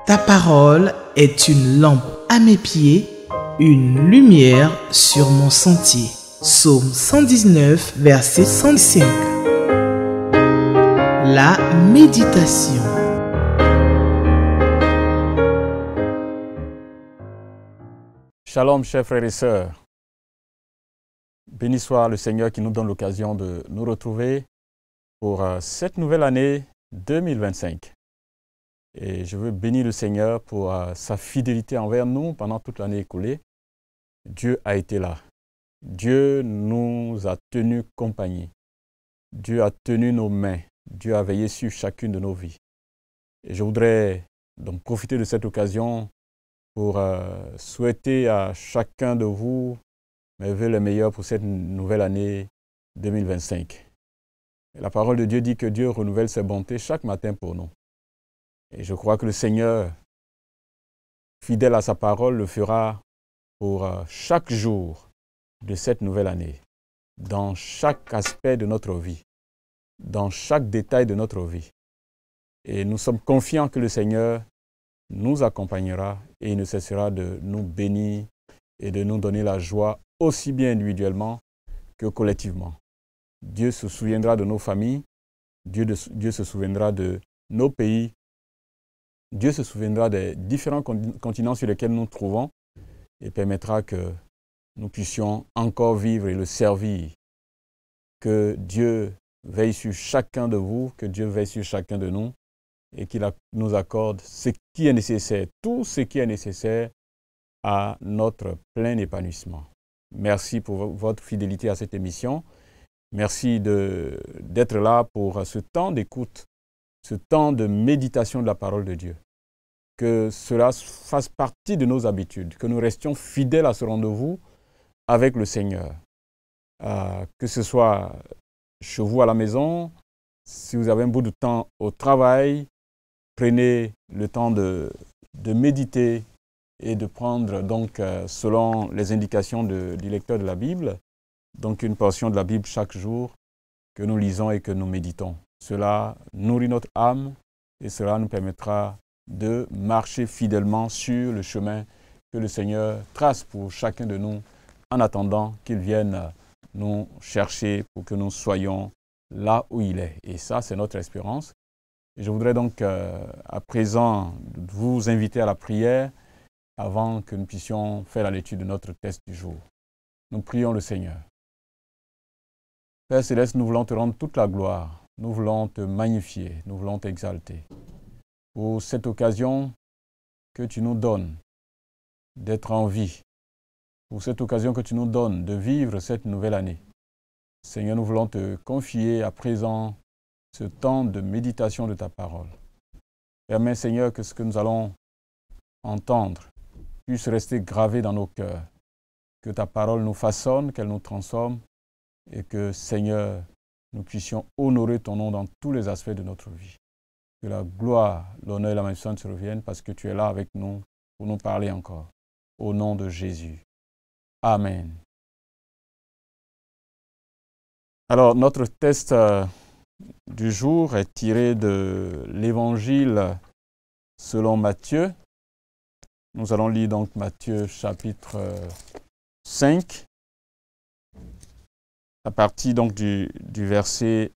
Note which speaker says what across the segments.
Speaker 1: Ta parole est une lampe à mes pieds, une lumière sur mon sentier. Psaume 119, verset 105. La méditation.
Speaker 2: Shalom, chers frères et sœurs. Béni soit le Seigneur qui nous donne l'occasion de nous retrouver pour cette nouvelle année 2025. Et je veux bénir le Seigneur pour sa fidélité envers nous pendant toute l'année écoulée. Dieu a été là. Dieu nous a tenu compagnie. Dieu a tenu nos mains. Dieu a veillé sur chacune de nos vies. Et je voudrais donc profiter de cette occasion pour souhaiter à chacun de vous mes vœux les meilleurs pour cette nouvelle année 2025. Et la parole de Dieu dit que Dieu renouvelle ses bontés chaque matin pour nous. Et je crois que le Seigneur, fidèle à sa parole, le fera pour chaque jour de cette nouvelle année, dans chaque aspect de notre vie, dans chaque détail de notre vie. Et nous sommes confiants que le Seigneur nous accompagnera et il ne cessera de nous bénir et de nous donner la joie aussi bien individuellement que collectivement. Dieu se souviendra de nos familles, Dieu se souviendra de nos pays, Dieu se souviendra des différents continents sur lesquels nous nous trouvons et permettra que nous puissions encore vivre et le servir. Que Dieu veille sur chacun de vous, que Dieu veille sur chacun de nous et qu'il nous accorde ce qui est nécessaire, tout ce qui est nécessaire à notre plein épanouissement. Merci pour votre fidélité à cette émission. Merci d'être là pour ce temps d'écoute, ce temps de méditation de la parole de Dieu. Que cela fasse partie de nos habitudes, que nous restions fidèles à ce rendez-vous avec le Seigneur. Que ce soit chez vous à la maison, si vous avez un bout de temps au travail, prenez le temps de méditer et de prendre donc selon les indications du lecteur de la Bible, donc une portion de la Bible chaque jour que nous lisons et que nous méditons. Cela nourrit notre âme et cela nous permettra de marcher fidèlement sur le chemin que le Seigneur trace pour chacun de nous en attendant qu'il vienne nous chercher pour que nous soyons là où il est. Et ça, c'est notre espérance. Et je voudrais donc à présent vous inviter à la prière avant que nous puissions faire la lecture de notre texte du jour. Nous prions le Seigneur. Père Céleste, nous voulons te rendre toute la gloire. Nous voulons te magnifier, nous voulons t'exalter. Pour cette occasion que tu nous donnes d'être en vie, pour cette occasion que tu nous donnes de vivre cette nouvelle année. Seigneur, nous voulons te confier à présent ce temps de méditation de ta parole. Permets, Seigneur, que ce que nous allons entendre puisse rester gravé dans nos cœurs, que ta parole nous façonne, qu'elle nous transforme et que, Seigneur, nous puissions honorer ton nom dans tous les aspects de notre vie. Que la gloire, l'honneur et la majesté te reviennent parce que tu es là avec nous pour nous parler encore. Au nom de Jésus. Amen. Alors, notre texte du jour est tiré de l'Évangile selon Matthieu. Nous allons lire donc Matthieu chapitre 5, à partir donc du verset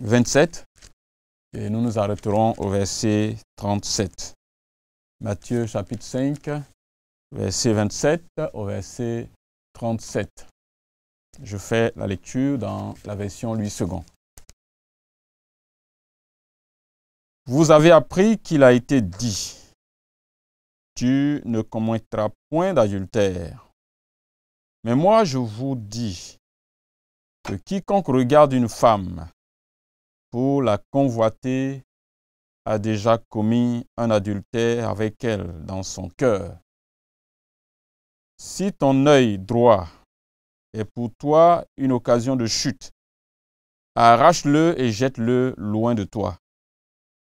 Speaker 2: 27, et nous nous arrêterons au verset 37. Matthieu chapitre 5, verset 27 au verset 37. Je fais la lecture dans la version Louis II. Vous avez appris qu'il a été dit, tu ne commettras point d'adultère. Mais moi je vous dis que quiconque regarde une femme pour la convoiter a déjà commis un adultère avec elle dans son cœur. Si ton œil droit est pour toi une occasion de chute, arrache-le et jette-le loin de toi.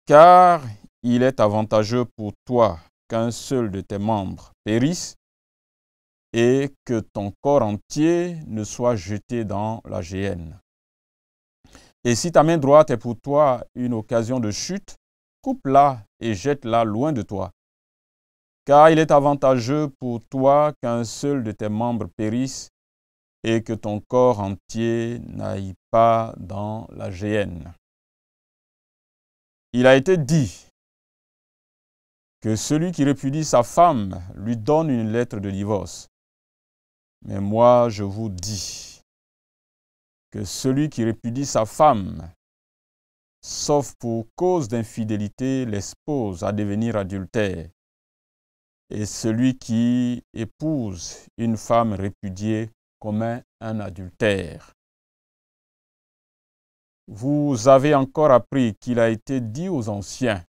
Speaker 2: Car il est avantageux pour toi qu'un seul de tes membres périsse et que ton corps entier ne soit jeté dans la géhenne. Et si ta main droite est pour toi une occasion de chute, coupe-la et jette-la loin de toi. Car il est avantageux pour toi qu'un seul de tes membres périsse et que ton corps entier n'aille pas dans la géhenne. Il a été dit que celui qui répudie sa femme lui donne une lettre de divorce. Mais moi, je vous dis que celui qui répudie sa femme, sauf pour cause d'infidélité, l'expose à devenir adultère. Et celui qui épouse une femme répudiée commet un adultère. Vous avez encore appris qu'il a été dit aux anciens,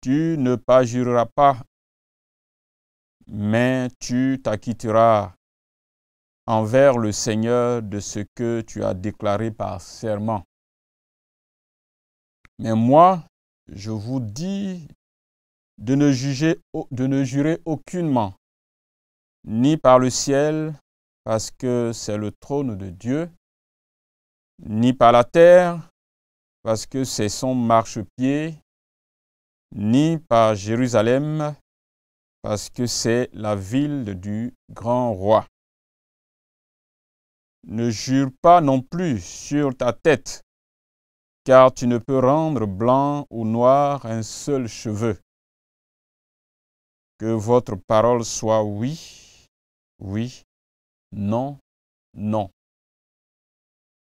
Speaker 2: tu ne parjureras pas, mais tu t'acquitteras envers le Seigneur de ce que tu as déclaré par serment. Mais moi, je vous dis de ne jurer aucunement, ni par le ciel, parce que c'est le trône de Dieu, ni par la terre, parce que c'est son marchepied, ni par Jérusalem, parce que c'est la ville du grand roi. Ne jure pas non plus sur ta tête, car tu ne peux rendre blanc ou noir un seul cheveu. Que votre parole soit oui, oui, non, non.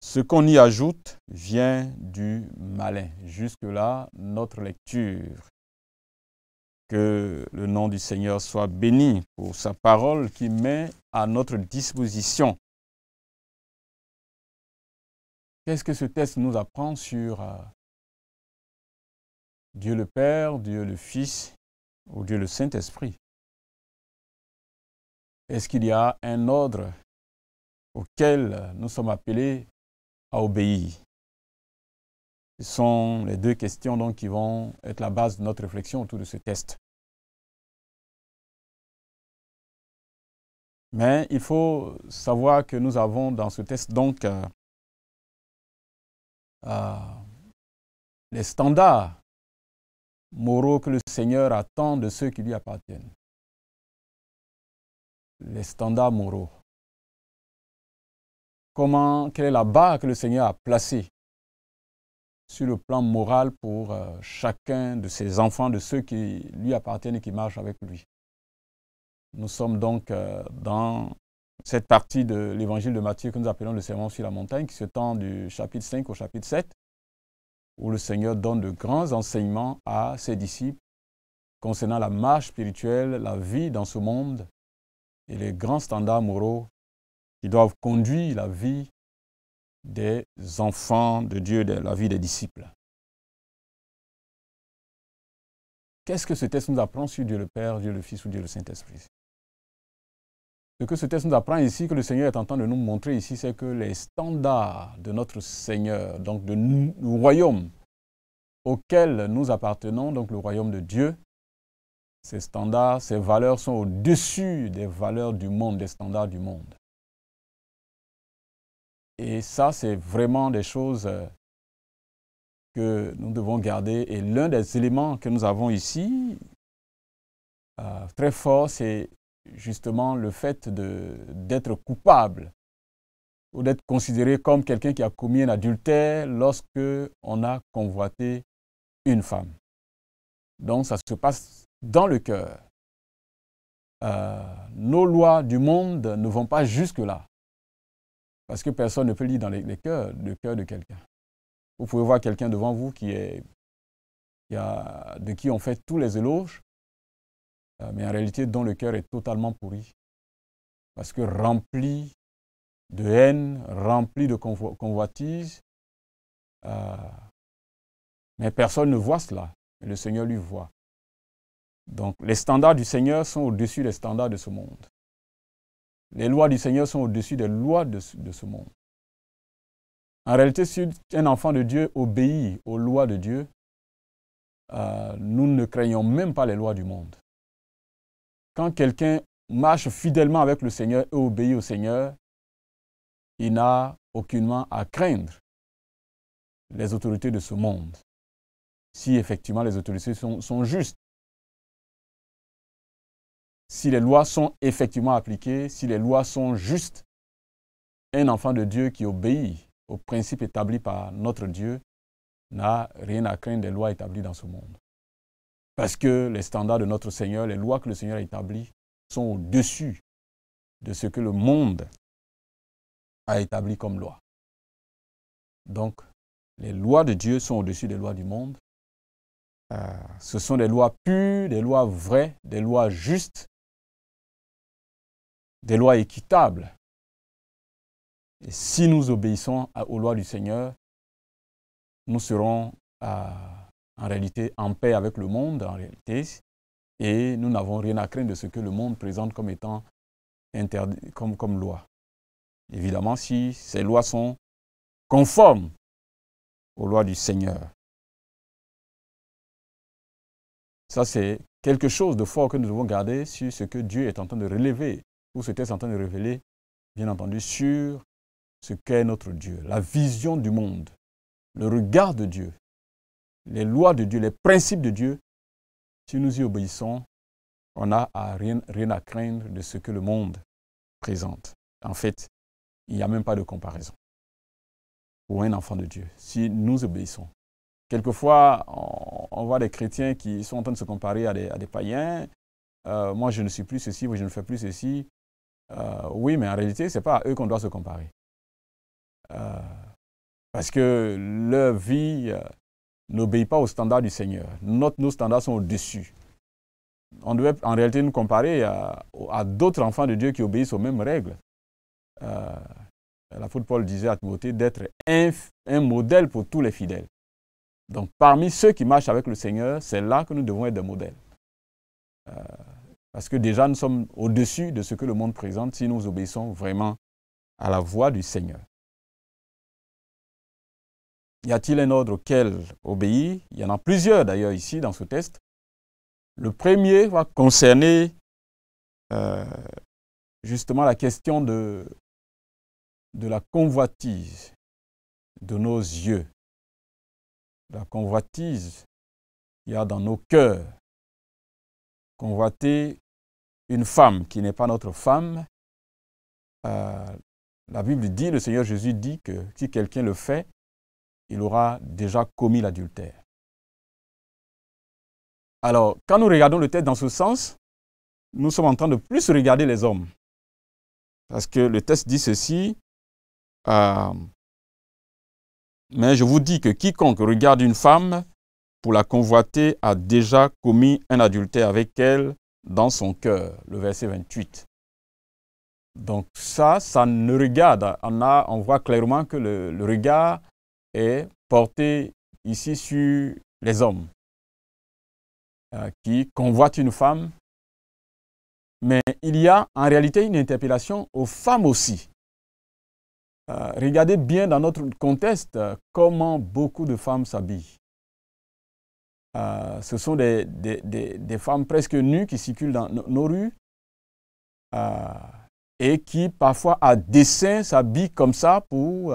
Speaker 2: Ce qu'on y ajoute vient du malin. Jusque-là, notre lecture. Que le nom du Seigneur soit béni pour sa parole qui met à notre disposition. Qu'est-ce que ce texte nous apprend sur Dieu le Père, Dieu le Fils ou Dieu le Saint-Esprit? Est-ce qu'il y a un ordre auquel nous sommes appelés à obéir? Ce sont les deux questions donc qui vont être la base de notre réflexion autour de ce texte. Mais il faut savoir que nous avons dans ce texte donc les standards moraux que le Seigneur attend de ceux qui lui appartiennent. Les standards moraux. Quelle est la barre que le Seigneur a placée sur le plan moral pour chacun de ses enfants, de ceux qui lui appartiennent et qui marchent avec lui. Nous sommes donc dans cette partie de l'évangile de Matthieu que nous appelons le sermon sur la montagne, qui se tend du chapitre 5 au chapitre 7, où le Seigneur donne de grands enseignements à ses disciples concernant la marche spirituelle, la vie dans ce monde et les grands standards moraux qui doivent conduire la vie des enfants de Dieu, de la vie des disciples. Qu'est-ce que ce texte nous apprend sur Dieu le Père, Dieu le Fils ou Dieu le Saint-Esprit? Ce que ce texte nous apprend ici, que le Seigneur est en train de nous montrer ici, c'est que les standards de notre Seigneur, donc du royaume auquel nous appartenons, donc le royaume de Dieu, ces standards, ces valeurs sont au-dessus des valeurs du monde, des standards du monde. Et ça, c'est vraiment des choses que nous devons garder. Et l'un des éléments que nous avons ici, très fort, c'est justement le fait d'être coupable ou d'être considéré comme quelqu'un qui a commis un adultère lorsque on a convoité une femme. Donc, ça se passe dans le cœur. Nos lois du monde ne vont pas jusque-là. Parce que personne ne peut lire dans le cœur de quelqu'un. Vous pouvez voir quelqu'un devant vous de qui on fait tous les éloges, mais en réalité dont le cœur est totalement pourri. Parce que rempli de haine, rempli de convoitise, mais personne ne voit cela, mais le Seigneur lui voit. Donc les standards du Seigneur sont au-dessus des standards de ce monde. Les lois du Seigneur sont au-dessus des lois de ce monde. En réalité, si un enfant de Dieu obéit aux lois de Dieu, nous ne craignons même pas les lois du monde. Quand quelqu'un marche fidèlement avec le Seigneur et obéit au Seigneur, il n'a aucunement à craindre les autorités de ce monde. si effectivement les autorités sont justes, si les lois sont effectivement appliquées, si les lois sont justes. Un enfant de Dieu qui obéit aux principes établis par notre Dieu n'a rien à craindre des lois établies dans ce monde. Parce que les standards de notre Seigneur, les lois que le Seigneur a établies, sont au-dessus de ce que le monde a établi comme loi. Donc, les lois de Dieu sont au-dessus des lois du monde. Ce sont des lois pures, des lois vraies, des lois justes, des lois équitables. Et si nous obéissons aux lois du Seigneur, nous serons en réalité en paix avec le monde, en réalité, et nous n'avons rien à craindre de ce que le monde présente comme étant interdit, comme loi. Évidemment, si ces lois sont conformes aux lois du Seigneur. Ça, c'est quelque chose de fort que nous devons garder sur ce que Dieu est en train de relever, ou ce texte est en train de révéler, bien entendu, sur ce qu'est notre Dieu, la vision du monde, le regard de Dieu, les lois de Dieu, les principes de Dieu. Si nous y obéissons, on n'a rien à craindre de ce que le monde présente. En fait, il n'y a même pas de comparaison pour un enfant de Dieu, si nous obéissons. Quelquefois, on voit des chrétiens qui sont en train de se comparer à des païens. Moi, je ne suis plus ceci, moi, je ne fais plus ceci. Oui, mais en réalité, ce n'est pas à eux qu'on doit se comparer. Parce que leur vie n'obéit pas aux standards du Seigneur. Nos standards sont au-dessus. On devait en réalité nous comparer à d'autres enfants de Dieu qui obéissent aux mêmes règles. L'apôtre Paul disait à Timothée d'être un modèle pour tous les fidèles. Donc, parmi ceux qui marchent avec le Seigneur, c'est là que nous devons être des modèles. Parce que déjà, nous sommes au-dessus de ce que le monde présente si nous obéissons vraiment à la voix du Seigneur. Y a-t-il un ordre auquel obéir? Il y en a plusieurs d'ailleurs ici dans ce texte. Le premier va concerner justement la question de la convoitise de nos yeux. La convoitise qu'il y a dans nos cœurs. Convoiter une femme qui n'est pas notre femme. La Bible dit, le Seigneur Jésus dit que si quelqu'un le fait, il aura déjà commis l'adultère. Alors, quand nous regardons le texte dans ce sens, nous sommes en train de plus regarder les hommes. Parce que le texte dit ceci, mais je vous dis que quiconque regarde une femme pour la convoiter a déjà commis un adultère avec elle dans son cœur. Le verset 28. Donc ça ne regarde. On voit clairement que le regard est porté ici sur les hommes qui convoitent une femme. Mais il y a en réalité une interpellation aux femmes aussi. Regardez bien dans notre contexte comment beaucoup de femmes s'habillent. Ce sont des femmes presque nues qui circulent dans nos rues et qui parfois à dessein s'habillent comme ça pour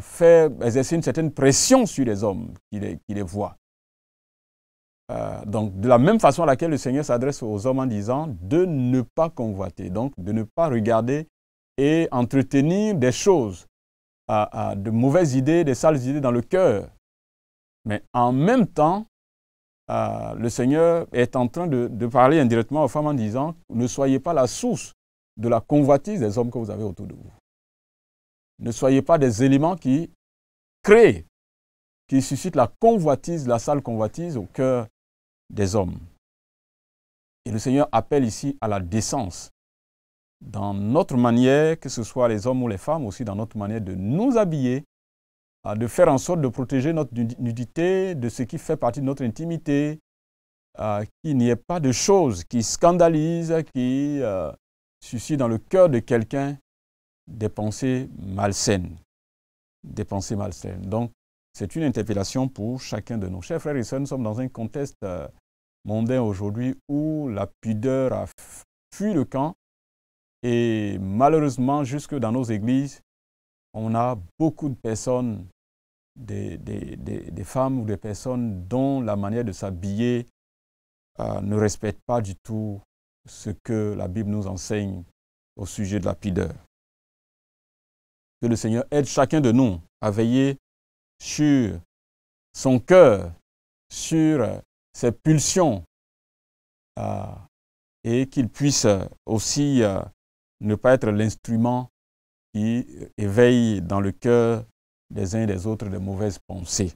Speaker 2: faire exercer une certaine pression sur les hommes qui les voient. Donc de la même façon à laquelle le Seigneur s'adresse aux hommes en disant de ne pas convoiter, donc de ne pas regarder et entretenir des choses, de mauvaises idées, des sales idées dans le cœur. Mais en même temps, le Seigneur est en train de parler indirectement aux femmes en disant ne soyez pas la source de la convoitise des hommes que vous avez autour de vous. Ne soyez pas des éléments qui créent, qui suscitent la convoitise, la sale convoitise au cœur des hommes. Et le Seigneur appelle ici à la décence dans notre manière, que ce soit les hommes ou les femmes, aussi dans notre manière de nous habiller, de faire en sorte de protéger notre nudité, de ce qui fait partie de notre intimité, qu'il n'y ait pas de choses qui scandalisent, qui suscitent dans le cœur de quelqu'un des pensées malsaines. Des pensées malsaines. Donc, c'est une interpellation pour chacun de nous. Chers frères et sœurs, nous sommes dans un contexte mondain aujourd'hui où la pudeur a fui le camp et malheureusement, jusque dans nos églises, on a beaucoup de personnes des femmes ou des personnes dont la manière de s'habiller ne respecte pas du tout ce que la Bible nous enseigne au sujet de la pudeur. Que le Seigneur aide chacun de nous à veiller sur son cœur, sur ses pulsions, et qu'il puisse aussi ne pas être l'instrument qui éveille dans le cœur des uns et des autres de mauvaises pensées.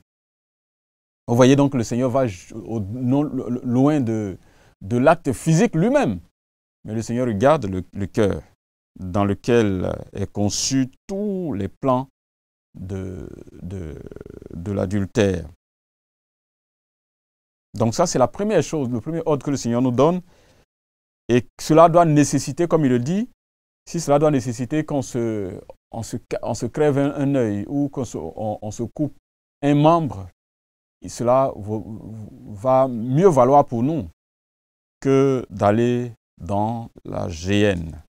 Speaker 2: Vous voyez donc que le Seigneur va loin de l'acte physique lui-même, mais le Seigneur regarde le cœur dans lequel est conçu tous les plans de l'adultère. Donc ça, c'est la première chose, le premier ordre que le Seigneur nous donne. Et cela doit nécessiter, comme il le dit, si cela doit nécessiter qu'on se crève un œil ou qu'on se coupe un membre, cela va mieux valoir pour nous que d'aller dans la géhenne.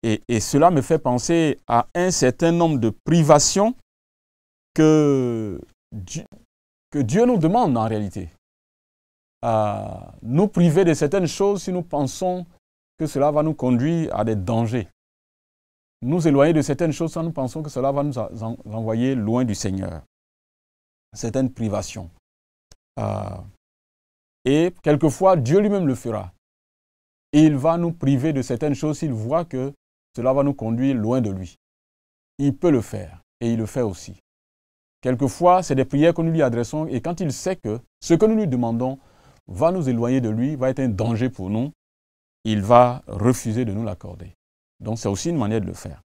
Speaker 2: Et cela me fait penser à un certain nombre de privations que Dieu nous demande en réalité. Nous priver de certaines choses si nous pensons que cela va nous conduire à des dangers. Nous éloigner de certaines choses si nous pensons que cela va nous envoyer loin du Seigneur. Certaines privations. Et quelquefois, Dieu lui-même le fera. Il va nous priver de certaines choses s'il voit que cela va nous conduire loin de lui. Il peut le faire et il le fait aussi. Quelquefois, c'est des prières que nous lui adressons et quand il sait que ce que nous lui demandons va nous éloigner de lui, va être un danger pour nous, il va refuser de nous l'accorder. Donc c'est aussi une manière de le faire.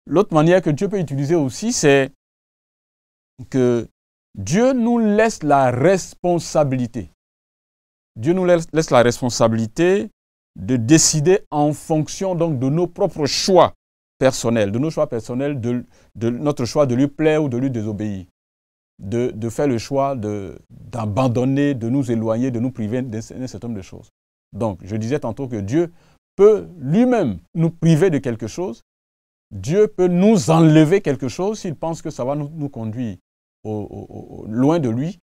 Speaker 2: L'autre manière que Dieu peut utiliser aussi, c'est que Dieu nous laisse la responsabilité. Dieu nous laisse la responsabilité de décider en fonction donc de nos propres choix personnels, de notre choix de lui plaire ou de lui désobéir. De faire le choix d'abandonner, de nous éloigner, de nous priver d'un certain nombre de choses. Donc, je disais tantôt que Dieu peut lui-même nous priver de quelque chose. Dieu peut nous enlever quelque chose s'il pense que ça va nous conduire loin de lui.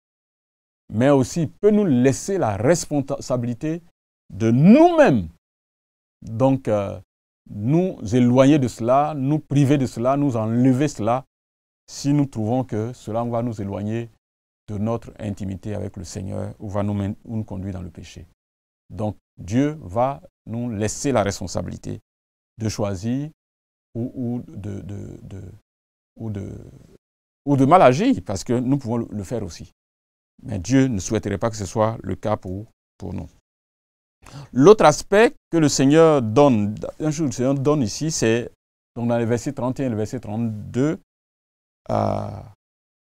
Speaker 2: Mais aussi, peut nous laisser la responsabilité de nous-mêmes. Donc, nous éloigner de cela, nous priver de cela, nous enlever cela, si nous trouvons que cela va nous éloigner de notre intimité avec le Seigneur ou va nous conduire dans le péché. Donc, Dieu va nous laisser la responsabilité de choisir ou de mal agir, parce que nous pouvons le faire aussi. Mais Dieu ne souhaiterait pas que ce soit le cas pour nous. L'autre aspect que le Seigneur donne, ici, c'est donc dans les versets 31 et le verset 32,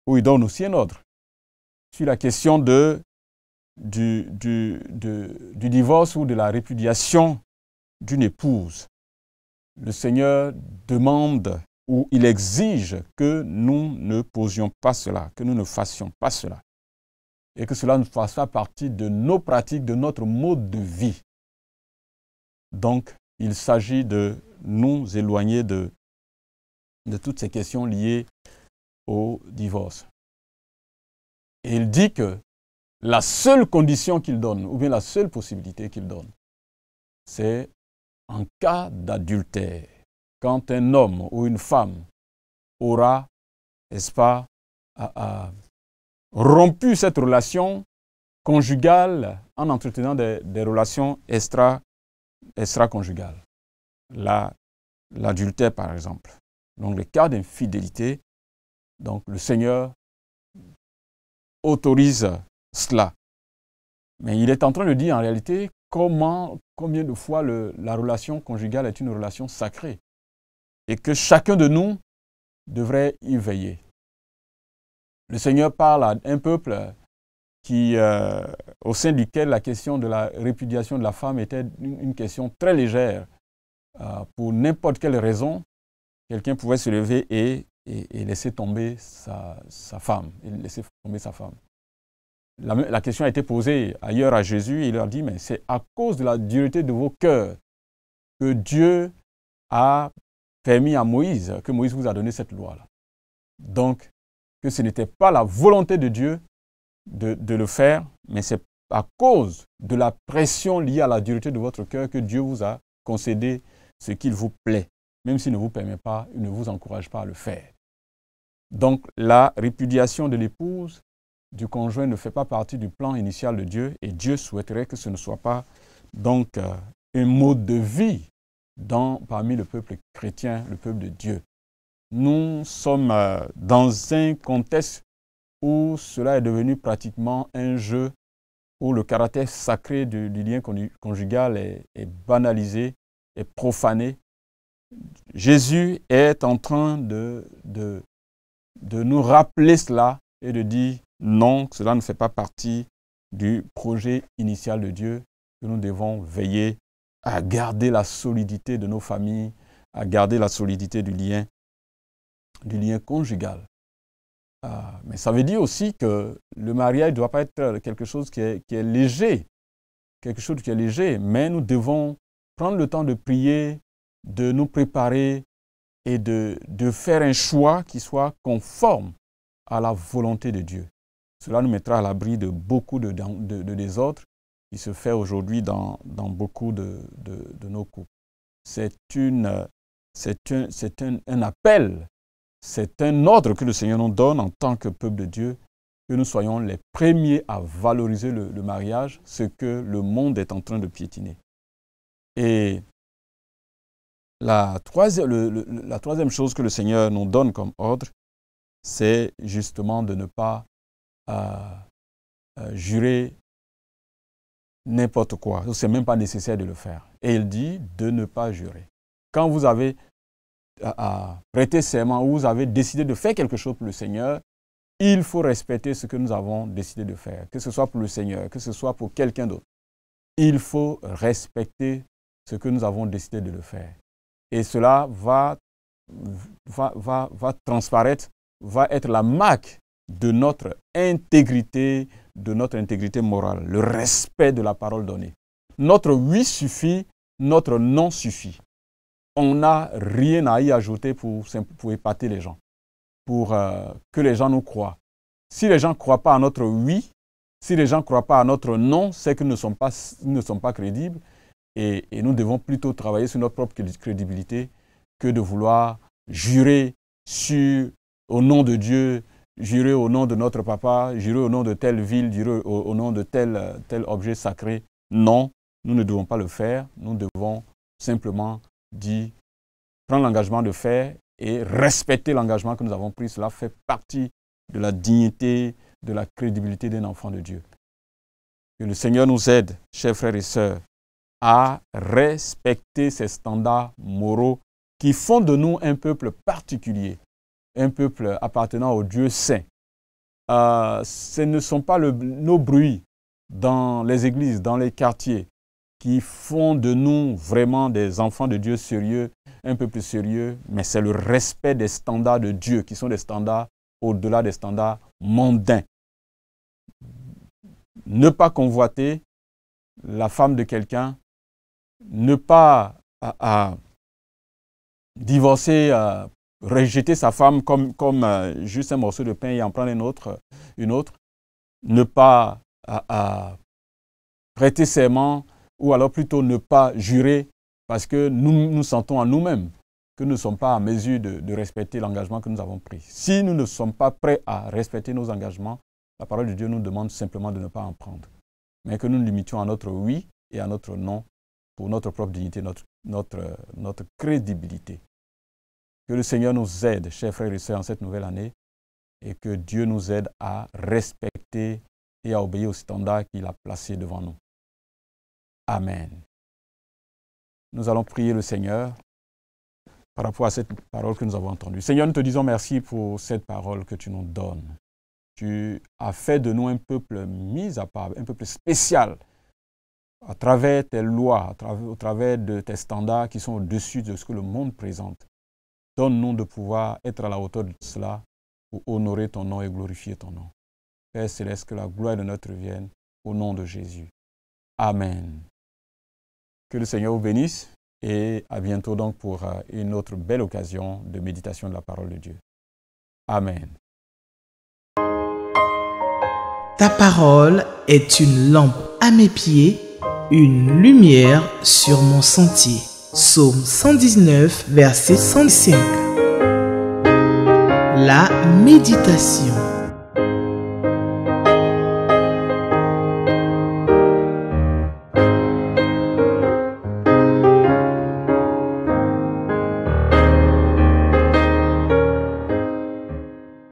Speaker 2: où il donne aussi un ordre sur la question du divorce ou de la répudiation d'une épouse. Le Seigneur demande ou il exige que nous ne posions pas cela, que nous ne fassions pas cela. Et que cela ne fasse pas partie de nos pratiques, de notre mode de vie. Donc, il s'agit de nous éloigner de toutes ces questions liées au divorce. Et il dit que la seule condition qu'il donne, ou bien la seule possibilité qu'il donne, c'est en cas d'adultère. Quand un homme ou une femme aura, n'est-ce pas, rompu cette relation conjugale en entretenant des relations extra-conjugales. L'adultère, par exemple. Donc, le cas d'infidélité, donc le Seigneur autorise cela. Mais il est en train de dire en réalité combien de fois la relation conjugale est une relation sacrée et que chacun de nous devrait y veiller. Le Seigneur parle à un peuple au sein duquel la question de la répudiation de la femme était une question très légère. Pour n'importe quelle raison, quelqu'un pouvait se lever et laisser tomber sa femme. La question a été posée ailleurs à Jésus et il leur dit, mais c'est à cause de la dureté de vos cœurs que Dieu a permis à Moïse, que Moïse vous a donné cette loi-là. Donc, que ce n'était pas la volonté de Dieu de le faire, mais c'est à cause de la pression liée à la dureté de votre cœur que Dieu vous a concédé ce qu'il vous plaît, même s'il ne vous permet pas, il ne vous encourage pas à le faire. Donc, la répudiation de l'épouse, du conjoint, ne fait pas partie du plan initial de Dieu, et Dieu souhaiterait que ce ne soit pas donc un mode de vie parmi le peuple chrétien, le peuple de Dieu. Nous sommes dans un contexte où cela est devenu pratiquement un jeu, où le caractère sacré du lien conjugal est banalisé, est profané. Jésus est en train de nous rappeler cela et de dire non, cela ne fait pas partie du projet initial de Dieu, que nous devons veiller à garder la solidité de nos familles, à garder la solidité du lien conjugal. Mais ça veut dire aussi que le mariage ne doit pas être quelque chose qui est léger, mais nous devons prendre le temps de prier, de nous préparer et de faire un choix qui soit conforme à la volonté de Dieu. Cela nous mettra à l'abri de beaucoup de désordres qui se fait aujourd'hui dans beaucoup de nos couples. C'est un appel, c'est un ordre que le Seigneur nous donne en tant que peuple de Dieu, que nous soyons les premiers à valoriser le mariage, ce que le monde est en train de piétiner. Et la troisième chose que le Seigneur nous donne comme ordre, c'est justement de ne pas jurer n'importe quoi. Ce n'est même pas nécessaire de le faire. Et il dit de ne pas jurer. Quand vous avez prêté serment ou vous avez décidé de faire quelque chose pour le Seigneur, il faut respecter ce que nous avons décidé de faire, que ce soit pour le Seigneur, que ce soit pour quelqu'un d'autre. Il faut respecter ce que nous avons décidé de le faire. Et cela va transparaître, va être la marque de notre intégrité morale, le respect de la parole donnée. Notre oui suffit, notre non suffit. On n'a rien à y ajouter pour épater les gens, pour que les gens nous croient. Si les gens ne croient pas à notre oui, si les gens ne croient pas à notre non, c'est que nous ne sommes pas crédibles et nous devons plutôt travailler sur notre propre crédibilité que de vouloir jurer au nom de Dieu, jurer au nom de notre papa, jurer au nom de telle ville, jurer au nom de tel objet sacré. Non, nous ne devons pas le faire. Nous devons simplement prendre l'engagement de faire et respecter l'engagement que nous avons pris. Cela fait partie de la dignité, de la crédibilité d'un enfant de Dieu. Que le Seigneur nous aide, chers frères et sœurs, à respecter ces standards moraux qui font de nous un peuple particulier, un peuple appartenant au Dieu saint. Ce ne sont pas nos bruits dans les églises, dans les quartiers, qui font de nous vraiment des enfants de Dieu sérieux, un peuple sérieux, mais c'est le respect des standards de Dieu, qui sont des standards au-delà des standards mondains. Ne pas convoiter la femme de quelqu'un, ne pas divorcer, rejeter sa femme comme juste un morceau de pain et en prendre une autre, ne pas prêter serment ou alors plutôt ne pas jurer parce que nous sentons en nous-mêmes que nous ne sommes pas en mesure de respecter l'engagement que nous avons pris. Si nous ne sommes pas prêts à respecter nos engagements, la parole de Dieu nous demande simplement de ne pas en prendre, mais que nous nous limitions à notre oui et à notre non pour notre propre dignité, notre crédibilité. Que le Seigneur nous aide, chers frères et sœurs, en cette nouvelle année, et que Dieu nous aide à respecter et à obéir aux standards qu'il a placés devant nous. Amen. Nous allons prier le Seigneur par rapport à cette parole que nous avons entendue. Seigneur, nous te disons merci pour cette parole que tu nous donnes. Tu as fait de nous un peuple mis à part, un peuple spécial, à travers tes lois, au travers de tes standards qui sont au-dessus de ce que le monde présente. Donne-nous de pouvoir être à la hauteur de cela pour honorer ton nom et glorifier ton nom. Père céleste, que la gloire de notre vienne au nom de Jésus. Amen. Que le Seigneur vous bénisse et à bientôt donc pour une autre belle occasion de méditation de la parole de Dieu. Amen.
Speaker 1: Ta parole est une lampe à mes pieds, une lumière sur mon sentier. Psaume 119, verset 105. La méditation.